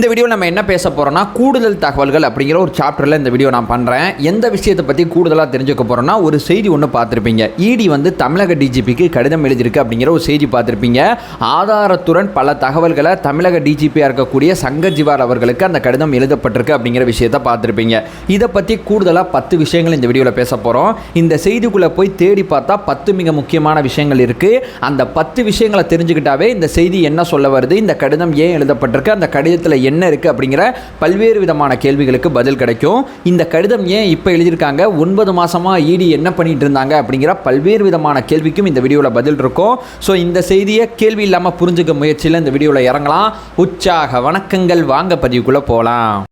இந்த வீடியோ நம்ம என்ன பேச போகிறோம்னா கூடுதல் தகவல்கள் அப்படிங்கிற ஒரு சாப்டரில் இந்த வீடியோ நான் பண்ணுறேன். எந்த விஷயத்தை பற்றி கூடுதலாக தெரிஞ்சுக்க போகிறோன்னா ஒரு செய்தி ஒன்று பார்த்துருப்பீங்க. இடி வந்து தமிழக டிஜிபிக்கு கடிதம் எழுதியிருக்கு அப்படிங்கிற ஒரு செய்தி பார்த்துருப்பீங்க. ஆதாரத்துடன் பல தகவல்களை தமிழக டிஜிபியாக இருக்கக்கூடிய சங்கர் ஜிவால் அவர்களுக்கு அந்த கடிதம் எழுதப்பட்டிருக்கு அப்படிங்கிற விஷயத்தை பார்த்துருப்பீங்க. இதை பற்றி கூடுதலாக 10 விஷயங்கள் இந்த வீடியோவில் பேச போகிறோம். இந்த செய்திக்குள்ளே போய் தேடி பார்த்தா 10 மிக முக்கியமான விஷயங்கள் இருக்குது. அந்த 10 விஷயங்களை தெரிஞ்சுக்கிட்டாவே இந்த செய்தி என்ன சொல்ல வருது, இந்த கடிதம் ஏன் எழுதப்பட்டிருக்கு, அந்த கடிதத்தில் என்ன இருக்குது அப்படிங்கிற பல்வேறு விதமான கேள்விகளுக்கு பதில் கிடைக்கும். இந்த கடிதம் ஏன் இப்போ எழுதியிருக்காங்க, 9 மாதமாக இடி என்ன பண்ணிட்டு இருந்தாங்க அப்படிங்கிற பல்வேறு விதமான கேள்விக்கும் இந்த வீடியோவில் பதில் இருக்கும். ஸோ இந்த செய்தியை கேள்வி இல்லாமல் புரிஞ்சுக்க முயற்சியில் இந்த வீடியோவில் இறங்கலாம். உற்சாக வணக்கங்கள், வாங்க பதிவுக்குள்ளே போகலாம்.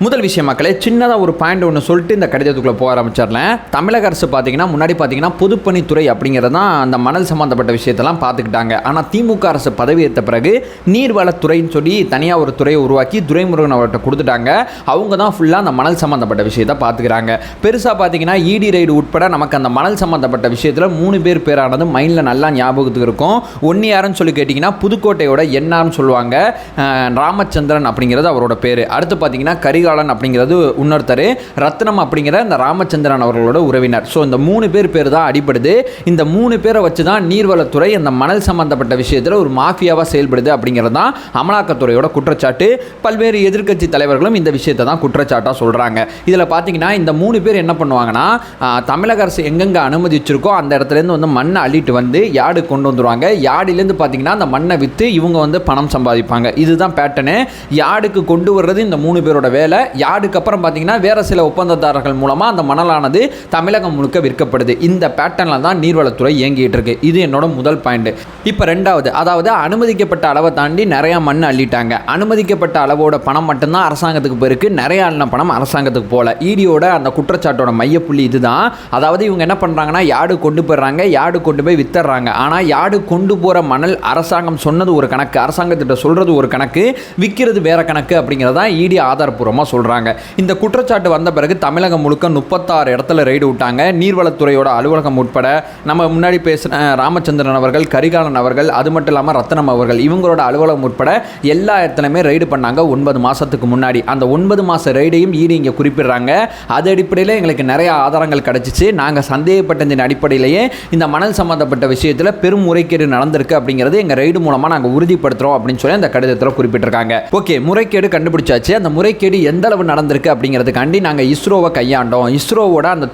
முதல் விஷயம் மக்களே, சின்னதாக ஒரு பாயிண்ட் ஒன்று சொல்லிட்டு இந்த கடிதத்துக்குள்ளே போக ஆரம்பிச்சிடலாம். தமிழக அரசு பார்த்தீங்கன்னா முன்னாடி பார்த்தீங்கன்னா பொதுப்பணித்துறை அப்படிங்கிறது தான் அந்த மணல் சம்மந்தப்பட்ட விஷயத்தெல்லாம் பார்த்துக்கிட்டாங்க. ஆனால் திமுக அரசு பதவி ஏற்ற பிறகு நீர்வளத்துறைன்னு சொல்லி தனியாக ஒரு துறையை உருவாக்கி துரைமுருகன் அவர்கிட்ட கொடுத்துட்டாங்க. அவங்க தான் ஃபுல்லாக அந்த மணல் சம்மந்தப்பட்ட விஷயத்தை பார்த்துக்கிறாங்க. பெருசாக பார்த்தீங்கன்னா இடி ரைடு உட்பட நமக்கு அந்த மணல் சம்மந்தப்பட்ட விஷயத்தில் 3 பேரானது மைண்டில் நல்லா ஞாபகத்துக்கு இருக்கும். ஒன்று யாருன்னு சொல்லி கேட்டிங்கன்னா புதுக்கோட்டையோட என்னார்னு சொல்லுவாங்க, ராமச்சந்திரன் அப்படிங்கிறது அவரோட பேர். அடுத்து பார்த்தீங்கன்னா கரிகாலன் அப்படிங்கிறது இன்னொருத்தர், ரத்னம் அப்படிங்கிற இந்த ராமச்சந்திரன் அவர்களோட உறவினர். ஸோ இந்த 3 பேர் தான் அடிபடுது. இந்த 3 பேரை வச்சு தான் நீர்வளத்துறை அந்த மணல் சம்பந்தப்பட்ட விஷயத்தில் ஒரு மாஃபியாவாக செயல்படுது அப்படிங்கிறது தான் அமலாக்கத்துறையோட குற்றச்சாட்டு. பல்வேறு எதிர்க்கட்சி தலைவர்களும் இந்த விஷயத்தை தான் குற்றச்சாட்டாக சொல்கிறாங்க. இதில் பார்த்தீங்கன்னா இந்த 3 பேர் என்ன பண்ணுவாங்கன்னா, தமிழக அரசு எங்கெங்கே அனுமதிச்சிருக்கோ அந்த இடத்துலேருந்து வந்து மண்ணை அள்ளிட்டு வந்து யார்டு கொண்டு வந்துடுவாங்க. யார்டிலேருந்து பார்த்தீங்கன்னா அந்த மண்ணை விற்று இவங்க வந்து பணம் சம்பாதிப்பாங்க. இதுதான் பேட்டர்னு. யார்டுக்கு கொண்டு வர்றது இந்த 3 பேரோட வேலை. யார்டுக்கு அப்புறம் பார்த்தீங்கன்னா வேறு சில ஒப்பந்ததாரர்கள் மூலமாக அந்த மணலானது தமிழகம் முழுக்க விற்கப்படுது. இந்த பேட்டர்னில் தான் நீர்வளத்துறை இயங்கிட்டு இருக்கு. இது என்னோட முதல் பாயிண்ட். இப்போ ரெண்டாவது, அதாவது அனுமதிக்கப்பட்ட அளவை தாண்டி நிறையா மண் அள்ளிட்டாங்க. அனுமதிக்கப்பட்ட அளவோட பணம் மட்டும்தான் அரசாங்கத்துக்கு போயிருக்கு, நிறைய அள்ளின பணம் அரசாங்கத்துக்கு போகல. இடியோட அந்த குற்றச்சாட்டோட மையப்புள்ளி இதுதான். அதாவது இவங்க என்ன பண்ணுறாங்கன்னா யார்டு கொண்டு போயிடுறாங்க, யார்டு கொண்டு போய் வித்துறாங்க. ஆனால் யார்டு கொண்டு போகிற மணல் அரசாங்கம் சொன்னது ஒரு கணக்கு, அரசாங்கத்திட்ட சொல்கிறது ஒரு கணக்கு, விற்கிறது வேற கணக்கு அப்படிங்கிறதான் இடி ஆதாரப்பூர்வமாக சொல்கிறாங்க. இந்த குற்றச்சாட்டு வந்த பிறகு தமிழகம் முழுக்க 36 இடத்துல ரைடு விட்டாங்க. நீர்வளத்துறையோட அலுவலகம் உட்பட நம்ம முன்னாடி பேசின ராமச்சந்திரன் அவர்கள், கரிகாலன் அவர்கள், அது மட்டும் இல்லாமல் ரத்னம் அவர்கள், இவங்களோட அலுவலகம் உட்பட எல்லா இடத்துலையுமே ரைடு பண்ணாங்க 9 மாதத்துக்கு முன்னாடி. அந்த 9 மாத ரைடையும் ஈடு இங்கே குறிப்பிடுறாங்க. அது அடிப்படையில் எங்களுக்கு நிறைய ஆதாரங்கள் கிடச்சிச்சு. நாங்கள் சந்தேகப்பட்டதின் அடிப்படையிலேயே இந்த மணல் சம்பந்தப்பட்ட விஷயத்தில் பெரும் முறைகேடு நடந்திருக்கு அப்படிங்கிறது எங்கள் ரைடு மூலமாக நாங்கள் உறுதிப்படுத்துகிறோம் அப்படின்னு சொல்லி அந்த கடிதத்தில் குறிப்பிட்டிருக்காங்க. ஓகே, முறைகேடு கண்டுபிடிச்சாச்சு. அந்த முறைகேடு எந்த அளவு நடந்திருக்கு அப்படிங்கிறதுக்காண்டி நாங்கள் இஸ்ரோவை கையாண்டோம். இஸ்ரோவோட அந்த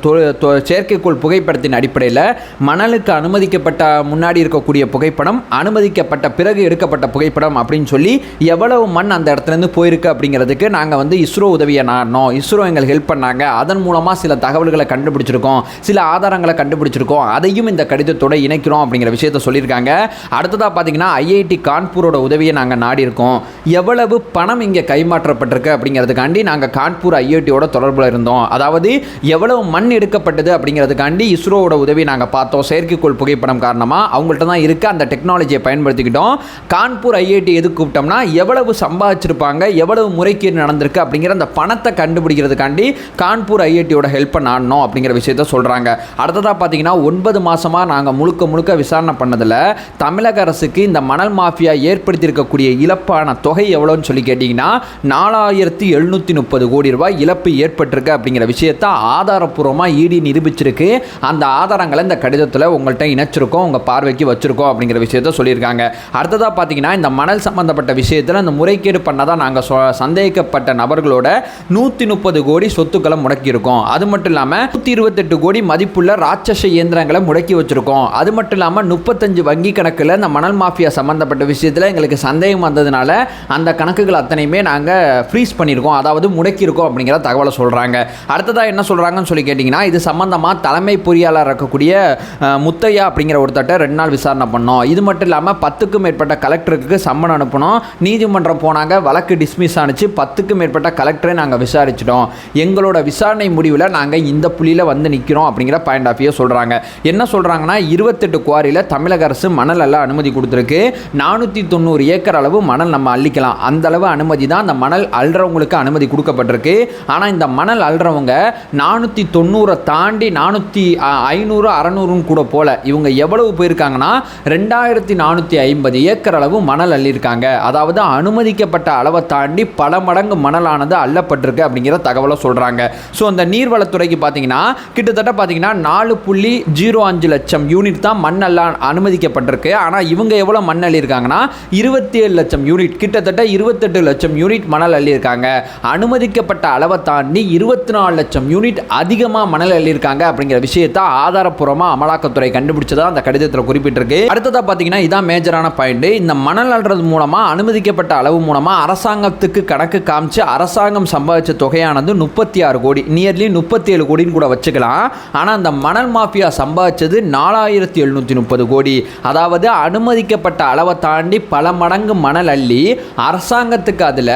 செயற்கைக்கோள் புகைப்படத்தின் அடிப்படையில் மணலுக்கு அனுமதிக்கப்பட்ட முன்னாடி இருக்கக்கூடிய புகைப்படம், அனுமதிக்கப்பட்ட பிறகு எடுக்கப்பட்ட புகைப்படம் அப்படின்னு சொல்லி எவ்வளவு மண் அந்த இடத்துலேருந்து போயிருக்கு அப்படிங்கிறதுக்கு நாங்கள் வந்து இஸ்ரோ உதவியை நாடினோம். இஸ்ரோ எங்களுக்கு ஹெல்ப் பண்ணாங்க. அதன் மூலமாக சில தகவல்களை கண்டுபிடிச்சிருக்கோம், சில ஆதாரங்களை கண்டுபிடிச்சிருக்கோம். அதையும் இந்த கடிதத்தோட இணைக்கிறோம் அப்படிங்கிற விஷயத்தை சொல்லியிருக்காங்க. அடுத்ததாக பார்த்தீங்கன்னா ஐஐடி கான்பூரோட உதவியை நாங்கள் நாடி இருக்கோம். எவ்வளவு பணம் இங்கே கைமாற்றப்பட்டிருக்கு அப்படிங்கிறதுக்காண்டி நாங்கள் கான்பூர் ஐஐடியோட தொடர்பில் இருந்தோம். அதாவது எவ்வளவு மண் எடுக்கப்பட்டது அப்படிங்கிறதுக்காண்டி இஸ்ரோவோட உதவி நாங்கள் பார்த்தோம். செயற்கைக்கோள் புகைப்படம் காரணமாக அவங்கள்ட்ட தான் இருக்குது, அந்த டெக்னாலஜியை பயன்படுத்திக்கிட்டோம். கான்பூர் ஐஐடி எதுக்கு கூப்பிட்டோம்னா எவ்வளவு சம்பாதிச்சிருப்பாங்க, எவ்வளவு முறைகேடு நடந்திருக்கு அப்படிங்கிற அந்த பணத்தை கண்டுபிடிக்கிறதுக்காண்டி கான்பூர் ஐஐடியோட ஹெல்ப் நாடணும் அப்படிங்கிற விஷயத்த சொல்கிறாங்க. அடுத்ததாக பார்த்தீங்கன்னா 9 மாதமாக நாங்கள் முழுக்க விசாரணை பண்ணதில் தமிழக அரசுக்கு இந்த மணல் மாஃபியா ஏற்படுத்தியிருக்கக்கூடிய இழப்பான தொகை எவ்வளோன்னு சொல்லி கேட்டிங்கன்னா 4730 கோடி ரூபாய் இழப்பு ஏற்பட்டிருக்கு அப்படிங்கிற விஷயத்தை ஆதாரப்பூர்வமாக இடி நிரூபிச்சிருக்கு. அந்த ஆதாரங்களை இந்த கடிதத்தில் உங்கள்கிட்ட இணைச்சிருக்கோம், உங்கள் பார்வைக்கு வச்சிருக்கோம் அப்படிங்கிற விஷயத்த சொல்லியிருக்காங்க. அடுத்ததாக பார்த்தீங்கன்னா இந்த மணல் சம்பந்தப்பட்ட விஷயத்தில் அந்த முறைகேடு பண்ணதாக நாங்கள் சந்தேகிக்கப்பட்ட நபர்களோட 130 கோடி சொத்துக்களை முடக்கியிருக்கோம். அது மட்டும் இல்லாமல் 128 கோடி மதிப்புள்ள ராட்சச இயந்திரங்களை முடக்கி வச்சிருக்கோம். அது மட்டும் இல்லாமல் 35 வங்கி கணக்கில் இந்த மணல் மாஃபியா சம்பந்தப்பட்ட விஷயத்தில் எங்களுக்கு சந்தேகம் வந்ததுனால அந்த கணக்குகள் அத்தனையுமே நாங்கள் ஃப்ரீஸ் பண்ணியிருக்கோம், அதாவது முடக்கியிருக்கோம் அப்படிங்கிற தகவலை சொல்கிறாங்க. அடுத்ததாக என்ன சொல்கிறாங்கன்னு சொல்லி கேட்டிங்கன்னா, இது சம்பந்தமாக தலைமை பொறியாளர் இருக்கக்கூடிய முத்தையா அப்படிங்கிற ஒருத்தட்ட 2 நாள் விசாரணை பண்ணோம். இது மட்டும் இல்லாமல் 10க்கும் மேற்பட்ட கலெக்டருக்கு சம்மன் அனுப்பணும். நீதிமன்றம் போனாங்க, வழக்கு டிஸ்மிஸ் ஆனிச்சு. 10க்கும் மேற்பட்ட கலெக்டரை நாங்கள் விசாரிச்சிட்டோம். எங்களோட விசாரணை முடிவில் நாங்கள் இந்த புள்ளியில் வந்து நிற்கிறோம் அப்படிங்கிற பாயிண்ட் ஆஃப் வியூ சொல்கிறாங்க. என்ன சொல்கிறாங்கன்னா 28 குவாரியில் தமிழக அரசு மணல் எல்லாம் அனுமதி கொடுத்துருக்கு. 490 ஏக்கர் அளவு மணல் நம்ம அள்ளிக்கலாம். அந்த அளவு அனுமதி தான் அந்த மணல் அள்ளுறவங்களுக்கு அனுமதி அனுமதி கொடுக்கப்பட்டிருக்கு. ஆனால் இந்த மணல் அள்ளுறவங்க 490 தாண்டி 500 600 கூட போல இவங்க எவ்வளவு போயிருக்காங்கன்னா 2450 ஏக்கர் அளவு மணல் அள்ளியிருக்காங்க. அதாவது அனுமதிக்கப்பட்ட அளவை தாண்டி பல மடங்கு மணலானது அள்ளப்பட்டிருக்கு அப்படிங்கிற தகவலை சொல்றாங்க. ஸோ அந்த நீர்வளத்துறைக்கு பார்த்தீங்கன்னா கிட்டத்தட்ட பார்த்தீங்கன்னா 4.05 லட்சம் யூனிட் தான் மண் அள்ள அனுமதிக்கப்பட்டிருக்கு. ஆனால் இவங்க எவ்வளோ மண் அள்ளியிருக்காங்கன்னா 27 லட்சம் யூனிட், கிட்டத்தட்ட 28 லட்சம் யூனிட் மணல் அள்ளியிருக்காங்க. அனுமதிக்கப்பட்ட அளவை தாண்டி 24 லட்சம் யூனிட் அதிகமாக மணல் அள்ளியிருக்காங்க அப்படிங்கிற விஷயத்தை ஆதாரப்பூர்வமாக அமலாக்கத்துறை கண்டுபிடிச்சதா அந்த கடிதத்தில் குறிப்பிட்டிருக்கு. அடுத்ததாக பார்த்தீங்கன்னா இதான் மேஜரான பாயிண்ட். இந்த மணல் அள்ளுறது மூலமாக அனுமதிக்கப்பட்ட அளவு மூலமாக அரசாங்கத்துக்கு கணக்கு காமிச்சு அரசாங்கம் சம்பாதிச்ச தொகையானது 36 கோடி, நியர்லி 37 கோடின்னு கூட வச்சுக்கலாம். ஆனால் அந்த மணல் மாஃபியா சம்பாதிச்சது 4730 கோடி. அதாவது அனுமதிக்கப்பட்ட அளவை தாண்டி பல மடங்கு மணல் அள்ளி அரசாங்கத்துக்கு அதில்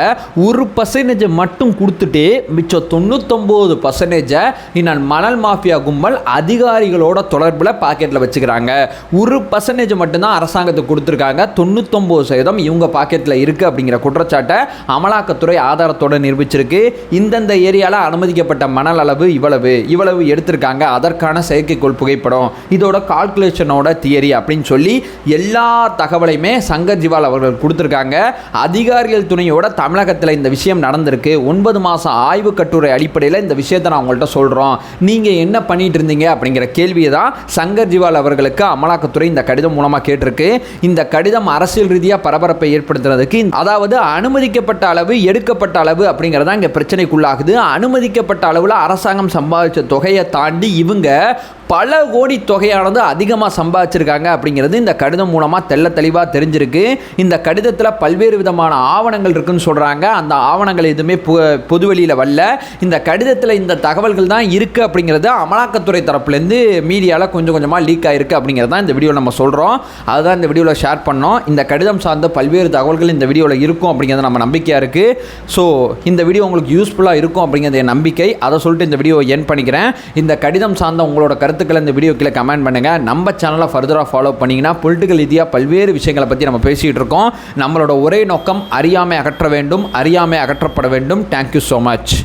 1% மட்டும் கொடுத்துட்டு மிச்சம் 99% இன்னும் மணல் மாஃபியா கும்பல் அதிகாரிகளோட தொடர்பில் பாக்கெட்டில் வச்சுக்கிறாங்க. 1% மட்டும்தான் அரசாங்கத்துக்கு கொடுத்துருக்காங்க, 99% இவங்க பாக்கெட்டில் இருக்குது அப்படிங்கிற குற்றச்சாட்டை அமலாக்கத்துறை ஆதாரத்தோடு நிரூபிச்சிருக்கு. இந்தந்த ஏரியாவில் அனுமதிக்கப்பட்ட மணல் அளவு இவ்வளவு எடுத்திருக்காங்க, அதற்கான செயற்கைக்கோள் புகைப்படம், இதோட கால்குலேஷனோட தியரி அப்படின்னு சொல்லி எல்லா தகவலையுமே சங்கர் ஜிவால் அவர்கள் கொடுத்துருக்காங்க. அதிகாரிகள் துணையோட தமிழகத்தில் இந்த விஷயம் நடந்திருக்கு. 9 மாதம் ஆய்வு கட்டுரை அடிப்படையில் இந்த விஷயத்தை நான் உங்கள்கிட்ட சொல்கிறோம், நீங்கள் என்ன பண்ணிட்டு இருந்தீங்க அப்படிங்கிற கேள்வியை தான் சங்கர் ஜிவால் அவர்களுக்கு அமலாக்கத்துறை இந்த கடிதம் மூலமாக கேட்டிருக்கு. இந்த கடிதம் அரசியல் ரீதியாக பரபரப்பை ஏற்படுத்துறதுக்கு, அதாவது அனுமதிக்கப்பட்ட அளவு எடுக்கப்பட்ட அளவு அப்படிங்கிறதா இங்கே பிரச்சனைக்குள்ளாகுது. அனுமதிக்கப்பட்ட அளவில் அரசாங்கம் சம்பாதிச்ச தொகையை தாண்டி இவங்க பல கோடி தொகையானது அதிகமாக சம்பாதிச்சிருக்காங்க அப்படிங்கிறது இந்த கடிதம் மூலமாக தெள்ள தெளிவாக தெரிஞ்சிருக்கு. இந்த கடிதத்தில் பல்வேறு விதமான ஆவணங்கள் இருக்குன்னு சொல்கிறாங்க. அந்த ஆவணங்கள் எதுவுமே பொதுவெளியில் வரல. இந்த கடிதத்தில் இந்த தகவல்கள் தான் இருக்குது அப்படிங்கிறது அமலாக்கத்துறை தரப்புலேருந்து மீடியாவில் கொஞ்சம் கொஞ்சமாக லீக் ஆகிருக்கு அப்படிங்கிறது தான் இந்த வீடியோவில் நம்ம சொல்கிறோம். அதுதான் இந்த வீடியோவில் ஷேர் பண்ணோம். இந்த கடிதம் சார்ந்த பல்வேறு தகவல்கள் இந்த வீடியோவில் இருக்கும் அப்படிங்கிறது நம்ம நம்பிக்கையாக இருக்குது. ஸோ இந்த வீடியோ உங்களுக்கு யூஸ்ஃபுல்லாக இருக்கும் அப்படிங்கிறது என் நம்பிக்கை. அதை சொல்லிட்டு இந்த வீடியோ என் பண்ணிக்கிறேன். இந்த கடிதம் சார்ந்த உங்களோட கருத்துக்களை இந்த வீடியோ கீழே கமெண்ட் பண்ணுங்கள். நம்ம சேனலை ஃபர்தராக ஃபாலோ பண்ணிங்கன்னா பொலிட்டிக்கல் ரீதியாக பல்வேறு விஷயங்களை பற்றி நம்ம பேசிகிட்டு இருக்கோம். நம்மளோட ஒரே நோக்கம் அறியாமை அகற்ற வேண்டும், அறியாமை அகற்றப்பட வேண்டும். Thank you so much.